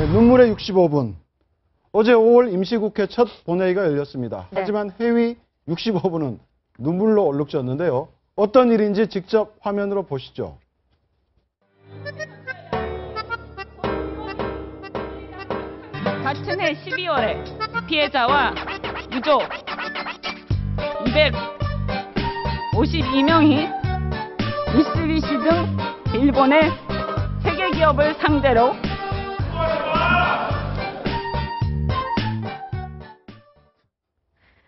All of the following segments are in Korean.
네, 눈물의 65분. 어제 5월 임시국회 첫 본회의가 열렸습니다. 네. 하지만 회의 65분은 눈물로 얼룩졌는데요. 어떤 일인지 직접 화면으로 보시죠. 같은 해 12월에 피해자와 유족 252명이 미쓰비시 등 일본의 세계 기업을 상대로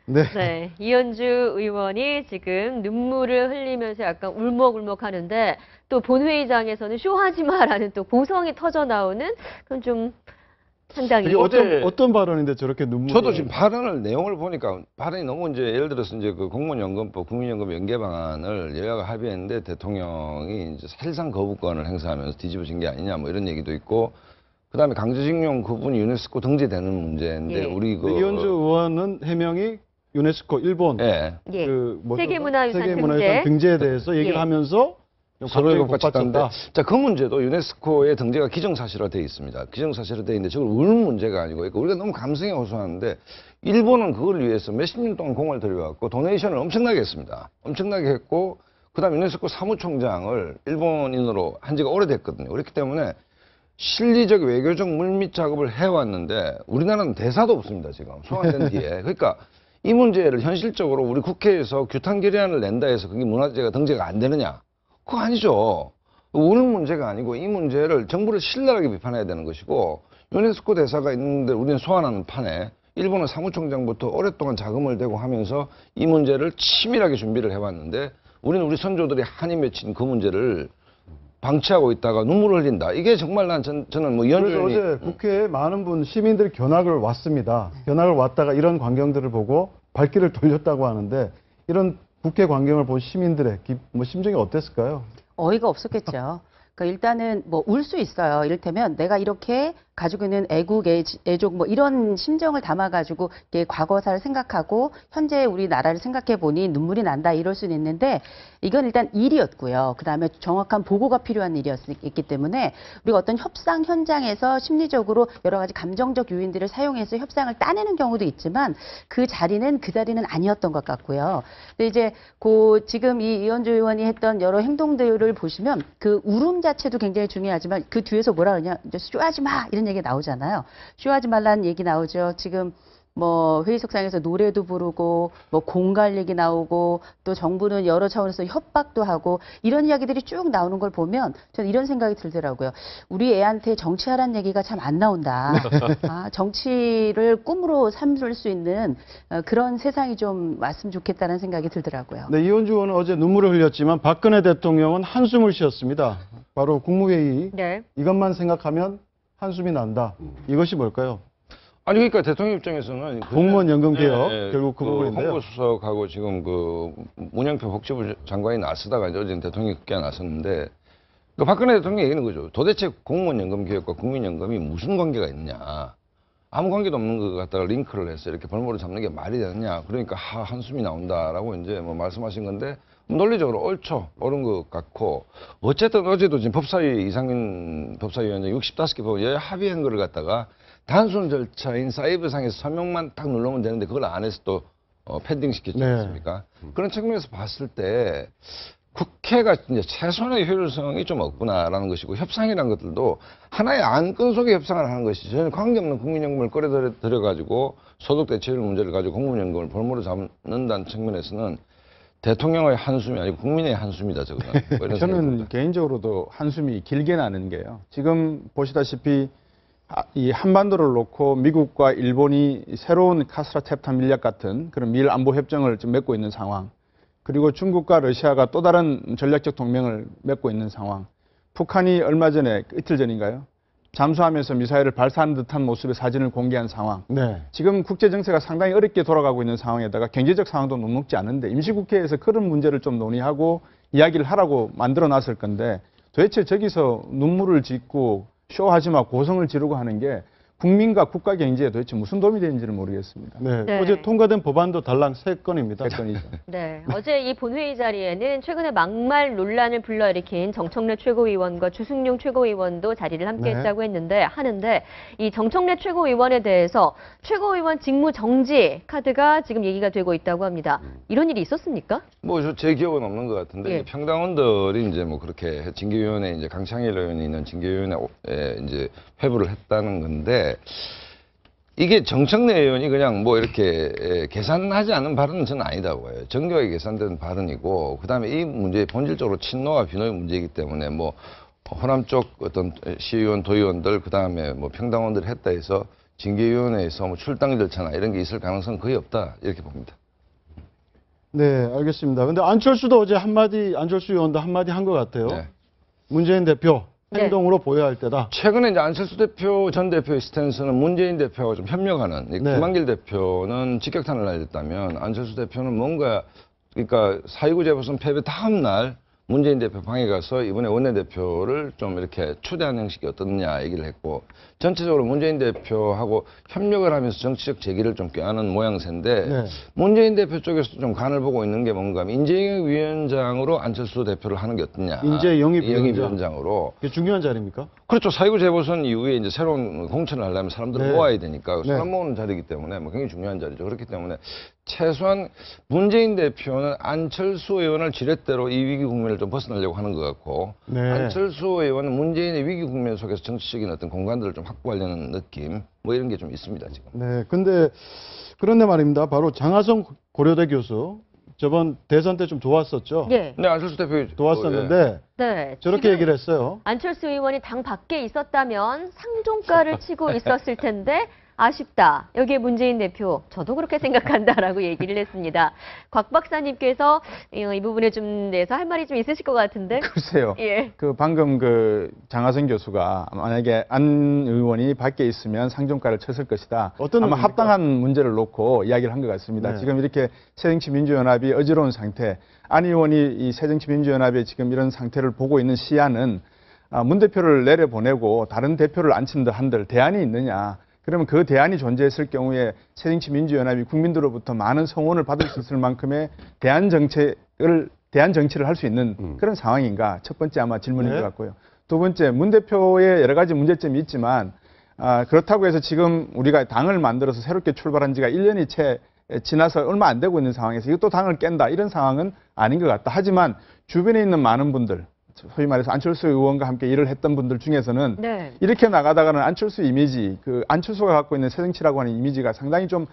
네. 네, 이현주 의원이 지금 눈물을 흘리면서 약간 울먹울먹 하는데 또 본회의장에서는 쇼하지 마라는 또 고성이 터져 나오는 그런 좀 상당히 이게 어떤 발언인데 저렇게 눈물을. 저도 지금 발언을 내용을 보니까 발언이 너무 이제 예를 들어서 이제 그 공무원연금법, 국민연금 연계 방안을 여야가 합의했는데 대통령이 이제 사실상 거부권을 행사하면서 뒤집어진 게 아니냐 뭐 이런 얘기도 있고, 그다음에 강제징용 그분이 유네스코 등재되는 문제인데 예. 우리 그 이현주 의원은 해명이 유네스코 일본 예. 예. 뭐죠? 세계문화유산 세계문화유산 등재에 대해서 얘기를 예. 하면서 서로의 못 법받쳤는데, 받쳤다. 자, 그 문제도 유네스코의 등재가 기정사실화되어 있습니다. 기정사실화되어 있는데 저걸 우는 문제가 아니고, 그러니까 우리가 너무 감성에 호소하는데 일본은 그걸 위해서 몇십 년 동안 공을 들여왔고 도네이션을 엄청나게 했습니다. 엄청나게 했고, 그다음 유네스코 사무총장을 일본인으로 한 지가 오래됐거든요. 그렇기 때문에 실리적 외교적 물밑 작업을 해왔는데 우리나라는 대사도 없습니다. 지금 소환된 뒤에. 그러니까 이 문제를 현실적으로 우리 국회에서 규탄 결의안을 낸다 해서 그게 문화재가 등재가 안 되느냐? 그거 아니죠. 우는 문제가 아니고 이 문제를 정부를 신랄하게 비판해야 되는 것이고, 유네스코 대사가 있는데 우리는 소환하는 판에 일본은 사무총장부터 오랫동안 자금을 대고 하면서 이 문제를 치밀하게 준비를 해왔는데 우리는 우리 선조들이 한이 맺힌 그 문제를 방치하고 있다가 눈물을 흘린다. 이게 정말 저는 뭐 이현주 그래서 의원이 어제 국회에 많은 시민들이 견학을 왔습니다. 견학을 왔다가 이런 광경들을 보고 발길을 돌렸다고 하는데, 이런 국회 광경을 본 시민들의 심정이 어땠을까요? 어이가 없었겠죠. 그러니까 일단은 뭐 울 수 있어요. 이를테면 내가 이렇게 가지고 있는 애국, 애족 뭐 이런 심정을 담아가지고 이게 과거사를 생각하고 현재 우리나라를 생각해 보니 눈물이 난다 이럴 수는 있는데, 이건 일단 일이었고요. 그다음에 정확한 보고가 필요한 일이었기 때문에 우리가 어떤 협상 현장에서 심리적으로 여러 가지 감정적 요인들을 사용해서 협상을 따내는 경우도 있지만 그 자리는 아니었던 것 같고요. 근데 이제 지금 이 이현주 의원이 했던 여러 행동들을 보시면 그 울음 자체도 굉장히 중요하지만 그 뒤에서 뭐라 그러냐, 이제 쇼하지 마 이런 얘기 나오잖아요. 쇼하지 말라는 얘기 나오죠. 지금 뭐 회의석상에서 노래도 부르고 뭐 공갈 얘기 나오고, 또 정부는 여러 차원에서 협박도 하고 이런 이야기들이 쭉 나오는 걸 보면 저는 이런 생각이 들더라고요. 우리 애한테 정치하라는 얘기가 참 안 나온다. 정치를 꿈으로 삼을 수 있는 그런 세상이 좀 왔으면 좋겠다는 생각이 들더라고요. 네, 이현주 의원은 어제 눈물을 흘렸지만 박근혜 대통령은 한숨을 쉬었습니다. 바로 국무회의. 네. 이것만 생각하면 한숨이 난다. 이것이 뭘까요? 아니 그러니까 대통령 입장에서는 공무원 연금 개혁, 결국 그 부분인데요. 홍보수석하고 지금 그 문영표 복지부 장관이 나서다가 이제 어제 대통령이 급기야 나섰는데, 그 박근혜 대통령이 얘기하는 거죠. 도대체 공무원 연금 개혁과 국민연금이 무슨 관계가 있느냐? 아무 관계도 없는 것 갖다가 링크를 해서 이렇게 벌목을 잡는 게 말이 되느냐? 그러니까 한숨이 나온다라고 이제 뭐 말씀하신 건데, 논리적으로 옳은 것 같고, 어쨌든 어제도 지금 법사위 이상민 법사위원장 65개 법 여야 합의한 거를 갖다가 단순 절차인 사이버상에서 서명만 딱 누르면 되는데 그걸 안 해서 또 펜딩 시켰지 않습니까? 그런 측면에서 봤을 때 국회가 이제 최소한의 효율성이 좀 없구나라는 것이고, 협상이라는 것들도 하나의 안건 속에 협상을 하는 것이 전혀 관계없는 국민연금을 끌어들여가지고 소득 대체율 문제를 가지고 국민연금을 볼모로 잡는다는 측면에서는 대통령의 한숨이 아니고 국민의 한숨이다, 저거는. 뭐 이런 저는 개인적으로도 한숨이 길게 나는 게요. 지금 보시다시피 이 한반도를 놓고 미국과 일본이 새로운 카스라 탭타 밀약 같은 그런 미일 안보 협정을 지금 맺고 있는 상황, 그리고 중국과 러시아가 또 다른 전략적 동맹을 맺고 있는 상황, 북한이 얼마 전에 이틀 전인가요? 잠수하면서 미사일을 발사하는 듯한 모습의 사진을 공개한 상황. 네. 지금 국제 정세가 상당히 어렵게 돌아가고 있는 상황에다가 경제적 상황도 녹록지 않은데 임시국회에서 그런 문제를 좀 논의하고 이야기를 하라고 만들어 놨을 건데, 도대체 저기서 눈물을 짓고 쇼하지 마 고성을 지르고 하는 게 국민과 국가 경제에 도대체 무슨 도움이 되는지를 모르겠습니다. 네. 네. 어제 통과된 법안도 달랑 3건입니다. 대권이죠. 네, 어제 이 본회의 자리에는 최근에 막말 논란을 불러일으킨 정청래 최고위원과 주승용 최고위원도 자리를 함께했다고 하는데 이 정청래 최고위원에 대해서 최고위원 직무 정지 카드가 지금 얘기가 되고 있다고 합니다. 이런 일이 있었습니까? 뭐 제 기억은 없는 것 같은데 예. 이제 평당원들이 이제 뭐 그렇게 징계위원회 이제 강창일 의원이 있는 징계위원회에 이제 회부를 했다는 건데 이게 정청래 의원이 그냥 뭐 이렇게 계산하지 않은 발언은 저는 아니다고 해요. 정교하게 계산된 발언이고 그다음에 이 문제 본질적으로 친노와 비노의 문제이기 때문에 뭐 호남 쪽 어떤 시의원, 도의원들 그다음에 뭐 평당원들이 했다 해서 징계위원회에서 뭐 출당 절차나 이런 게 있을 가능성은 거의 없다 이렇게 봅니다. 네, 알겠습니다. 근데 안철수도 어제 안철수 의원도 한마디 한 것 같아요. 네. 문재인 대표 네. 행동으로 보여야 할 때다. 최근에 이제 안철수 대표 전 대표의 스탠스는 문재인 대표하고 좀 협력하는 이 네. 김한길 대표는 직격탄을 날렸다면 안철수 대표는 뭔가 그러니까 4.29 재보선 패배 다음 날 문재인 대표 방에 가서 이번에 원내대표를 좀 이렇게 초대하는 형식이 어떻냐 얘기를 했고 전체적으로 문재인 대표하고 협력을 하면서 정치적 재기를 좀 꾀하는 모양새인데 네. 문재인 대표 쪽에서 좀 간을 보고 있는 게 뭔가 하면 인재영입 위원장으로 안철수 대표를 하는 게 어떠냐. 인재영입 위원장. 위원장으로. 그게 중요한 자리입니까? 그렇죠. 4.29 재보선 이후에 이제 새로운 공천을 하려면 사람들을 네. 모아야 되니까 네. 사람 모으는 자리이기 때문에 뭐 굉장히 중요한 자리죠. 그렇기 때문에 최소한 문재인 대표는 안철수 의원을 지렛대로 이 위기 국면을 좀 벗어나려고 하는 것 같고 네. 안철수 의원은 문재인의 위기 국면 속에서 정치적인 어떤 공간들을 좀 확보하려는 느낌 뭐 이런 게 좀 있습니다 지금. 네. 근데 그런데 말입니다. 바로 장하성 고려대 교수 저번 대선 때 좀 도왔었죠. 예. 네, 안철수 대표 도왔었는데 네. 저렇게 지금 얘기를 했어요. 안철수 의원이 당 밖에 있었다면 상종가를 치고 있었을 텐데 아쉽다. 여기에 문재인 대표 저도 그렇게 생각한다라고 얘기를 했습니다. 곽 박사님께서 이 부분에 좀 대해서 할 말이 좀 있으실 것 같은데. 글쎄요. 예. 그 방금 그 장하성 교수가 만약에 안 의원이 밖에 있으면 상종가를 쳤을 것이다. 어떤 아마 의미입니까? 합당한 문제를 놓고 이야기를 한 것 같습니다. 네. 지금 이렇게 새정치민주연합이 어지러운 상태, 안 의원이 이 새정치민주연합의 지금 이런 상태를 보고 있는 시야는 문 대표를 내려보내고 다른 대표를 앉힌다 한들 대안이 있느냐. 그러면 그 대안이 존재했을 경우에 새정치민주연합이 국민들로부터 많은 성원을 받을 수 있을 만큼의 대안 정치를 할 수 있는 그런 상황인가? 첫 번째 아마 질문인 네. 것 같고요. 두 번째, 문 대표의 여러 가지 문제점이 있지만 그렇다고 해서 지금 우리가 당을 만들어서 새롭게 출발한 지가 1년이 채 지나서 얼마 안 되고 있는 상황에서 이것도 당을 깬다 이런 상황은 아닌 것 같다. 하지만 주변에 있는 많은 분들, 소위 말해서 안철수 의원과 함께 일을 했던 분들 중에서는 네. 이렇게 나가다가는 안철수 이미지, 그 안철수가 갖고 있는 새정치라고 하는 이미지가 상당히 좀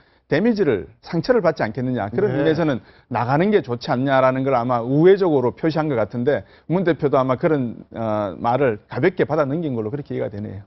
상처를 받지 않겠느냐. 그런 네. 의미에서는 나가는 게 좋지 않냐라는 걸 아마 우회적으로 표시한 것 같은데 문 대표도 아마 그런 말을 가볍게 받아 넘긴 걸로 그렇게 이해가 되네요.